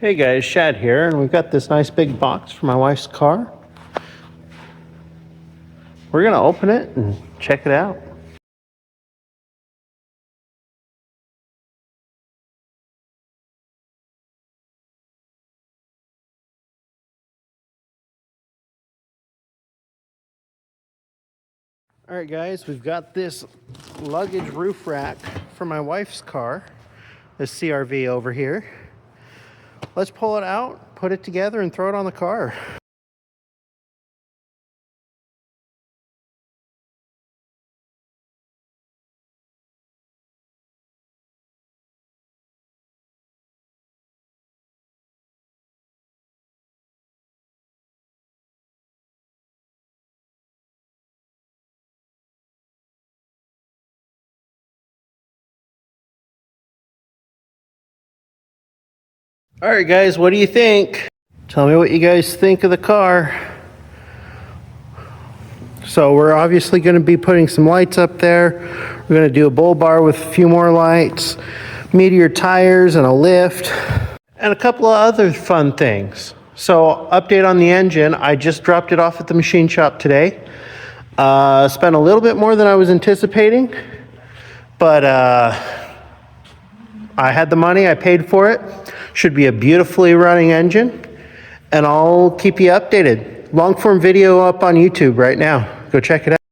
Hey guys, Shad here, and we've got this nice big box for my wife's car. We're gonna open it and check it out. All right guys, we've got this luggage roof rack for my wife's car, this CRV over here. Let's pull it out, put it together, and throw it on the car. All right guys, what do you think? Tell me what you guys think of the car. So we're obviously going to be putting some lights up there. We're going to do a bull bar with a few more lights, Meteor tires and a lift, and a couple of other fun things. So update on the engine, I just dropped it off at the machine shop today. Spent a little bit more than I was anticipating, but I had the money, I paid for it. Should be a beautifully running engine, and I'll keep you updated. Long form video up on YouTube right now. Go check it out.